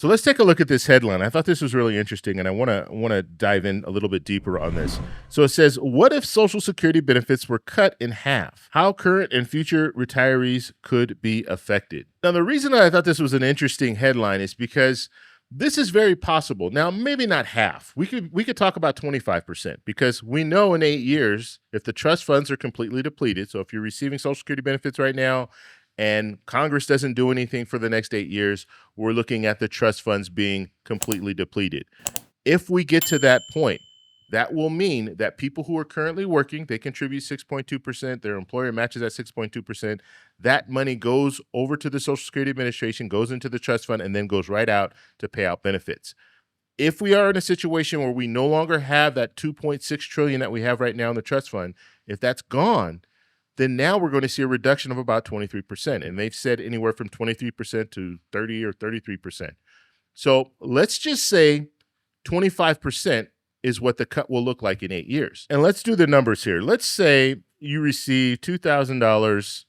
So let's take a look at this headline. I thought this was really interesting, and I want to dive in a little bit deeper on this. So it says, "What if Social Security benefits were cut in half? How current and future retirees could be affected?" Now, the reason I thought this was an interesting headline is because this is very possible. Now, maybe not half. We could talk about 25% because we know in 8 years, if the trust funds are completely depleted, so if you're receiving Social Security benefits right now, and Congress doesn't do anything for the next 8 years, we're looking at the trust funds being completely depleted. If we get to that point, that will mean that people who are currently working, they contribute 6.2%, their employer matches at 6.2%. That money goes over to the Social Security Administration, goes into the trust fund, and then goes right out to pay out benefits. If we are in a situation where we no longer have that 2.6 trillion that we have right now in the trust fund, if that's gone, then now we're going to see a reduction of about 23%. And they've said anywhere from 23% to 30 or 33%. So let's just say 25% is what the cut will look like in 8 years. And let's do the numbers here. Let's say you receive $2,000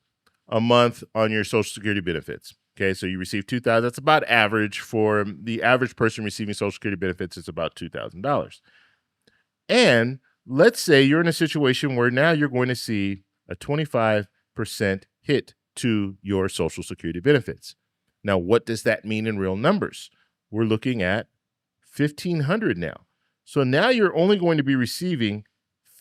a month on your Social Security benefits. Okay, so you receive $2,000. That's about average for the average person receiving Social Security benefits. It's about $2,000. And let's say you're in a situation where now you're going to see a 25% hit to your Social Security benefits. Now, what does that mean in real numbers? We're looking at $1,500 now. So now you're only going to be receiving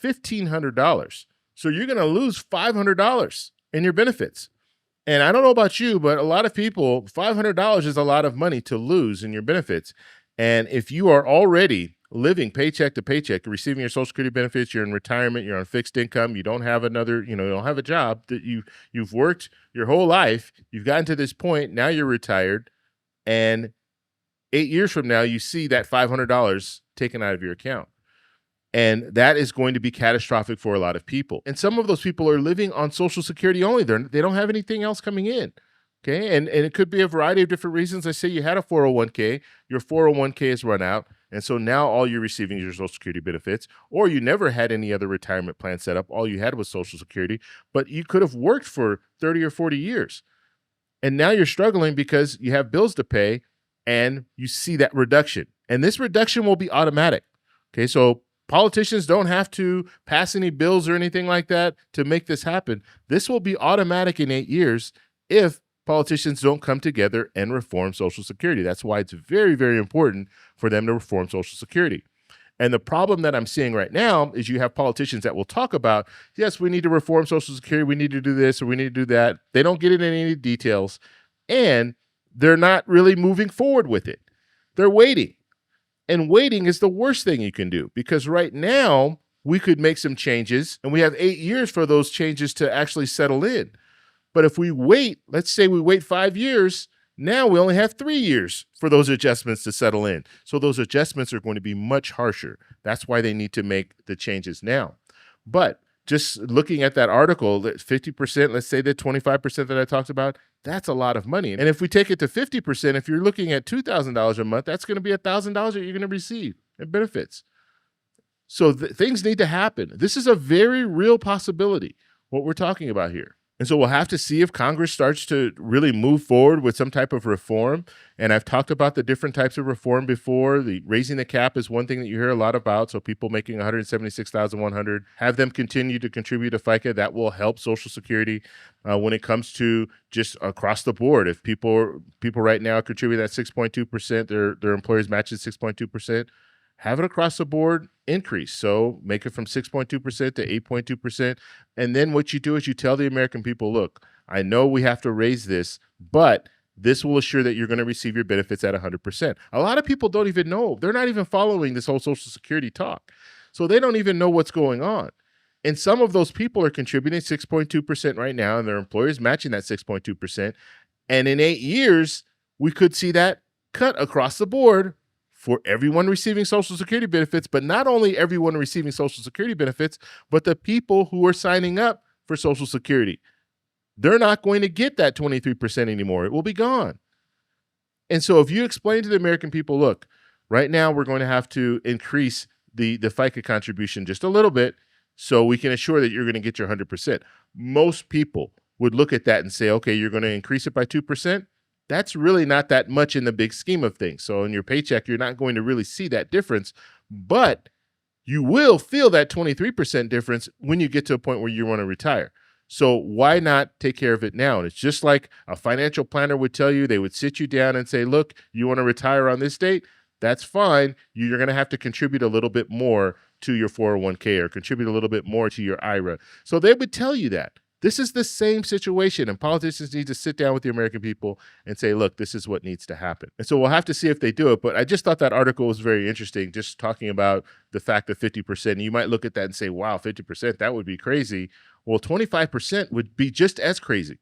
$1,500. So you're going to lose $500 in your benefits. And I don't know about you, but a lot of people, $500 is a lot of money to lose in your benefits. And if you are already living paycheck to paycheck, receiving your Social Security benefits, you're in retirement, you're on fixed income, you don't have another, you don't have a job that you've worked your whole life, you've gotten to this point, now you're retired, and 8 years from now, you see that $500 taken out of your account. And that is going to be catastrophic for a lot of people. And some of those people are living on Social Security only. They don't have anything else coming in. Okay. And it could be a variety of different reasons. I say you had a 401k, your 401k is run out. And so now all you're receiving is your Social Security benefits, or you never had any other retirement plan set up. All you had was Social Security, but you could have worked for 30 or 40 years. And now you're struggling because you have bills to pay and you see that reduction. And this reduction will be automatic. Okay. So politicians don't have to pass any bills or anything like that to make this happen. This will be automatic in 8 years if politicians don't come together and reform Social Security. That's why it's very, very important for them to reform Social Security. And the problem that I'm seeing right now is you have politicians that will talk about, yes, we need to reform Social Security, we need to do this, or we need to do that. They don't get into any details, and they're not really moving forward with it. They're waiting. And waiting is the worst thing you can do, because right now we could make some changes, and we have 8 years for those changes to actually settle in. But if we wait, let's say we wait 5 years, now we only have 3 years for those adjustments to settle in. So those adjustments are going to be much harsher. That's why they need to make the changes now. But just looking at that article, that 50%, let's say that 25% that I talked about, that's a lot of money. And if we take it to 50%, if you're looking at $2,000 a month, that's going to be $1,000 that you're going to receive in benefits. So things need to happen. This is a very real possibility, what we're talking about here. And so we'll have to see if Congress starts to really move forward with some type of reform. And I've talked about the different types of reform before. The raising the cap is one thing that you hear a lot about. So people making $176,100, have them continue to contribute to FICA. That will help Social Security when it comes to just across the board. If people right now contribute that 6.2%, their employers match it 6.2%. Have it across the board increase. So make it from 6.2% to 8.2%. And then what you do is you tell the American people, look, I know we have to raise this, but this will assure that you're going to receive your benefits at 100%. A lot of people don't even know. They're not even following this whole Social Security talk. So they don't even know what's going on. And some of those people are contributing 6.2% right now, and their employers matching that 6.2%. And in 8 years, we could see that cut across the board for everyone receiving Social Security benefits, but not only everyone receiving Social Security benefits, but the people who are signing up for Social Security. They're not going to get that 23% anymore. It will be gone. And so if you explain to the American people, look, right now we're going to have to increase the FICA contribution just a little bit so we can assure that you're going to get your 100%. Most people would look at that and say, okay, you're going to increase it by 2%. that's really not that much in the big scheme of things. So in your paycheck, you're not going to really see that difference, but you will feel that 23% difference when you get to a point where you want to retire. So why not take care of it now? And it's just like a financial planner would tell you. They would sit you down and say, look, you want to retire on this date? That's fine. You're going to have to contribute a little bit more to your 401k or contribute a little bit more to your IRA. So they would tell you that. This is the same situation, and politicians need to sit down with the American people and say, look, this is what needs to happen. And so we'll have to see if they do it, but I just thought that article was very interesting, just talking about the fact that 50%, you might look at that and say, wow, 50%, that would be crazy. Well, 25% would be just as crazy.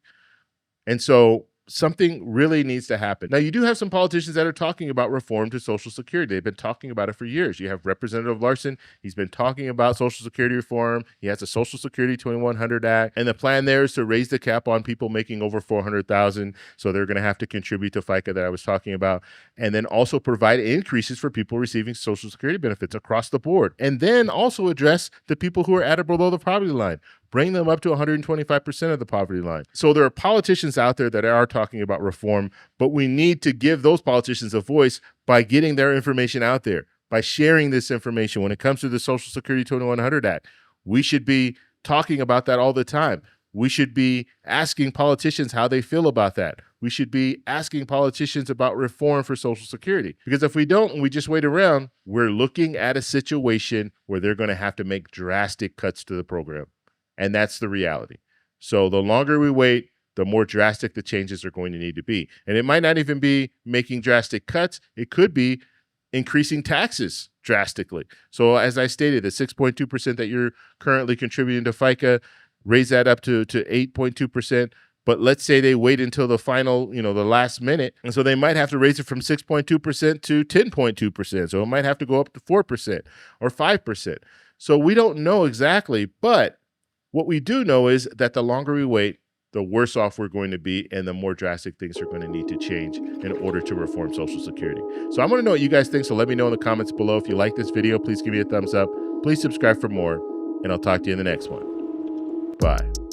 And so something really needs to happen. Now, you do have some politicians that are talking about reform to Social Security. They've been talking about it for years. You have Representative Larson. He's been talking about Social Security reform. He has a Social Security 2100 Act. And the plan there is to raise the cap on people making over $400,000. So they're going to have to contribute to FICA that I was talking about. And then also provide increases for people receiving Social Security benefits across the board. And then also address the people who are at or below the poverty line. Bring them up to 125% of the poverty line. So there are politicians out there that are talking about reform, but we need to give those politicians a voice by getting their information out there, by sharing this information. When it comes to the Social Security 2100 Act, we should be talking about that all the time. We should be asking politicians how they feel about that. We should be asking politicians about reform for Social Security. Because if we don't and we just wait around, we're looking at a situation where they're going to have to make drastic cuts to the program. And that's the reality. So the longer we wait, the more drastic the changes are going to need to be. And it might not even be making drastic cuts. It could be increasing taxes drastically. So as I stated, the 6.2% that you're currently contributing to FICA, raise that up to 8.2%. But let's say they wait until the final, the last minute. And so they might have to raise it from 6.2% to 10.2%. So it might have to go up to 4% or 5%. So we don't know exactly, but what we do know is that the longer we wait, the worse off we're going to be and the more drastic things are going to need to change in order to reform Social Security. So I want to know what you guys think, so let me know in the comments below. If you like this video, please give me a thumbs up. Please subscribe for more, and I'll talk to you in the next one. Bye.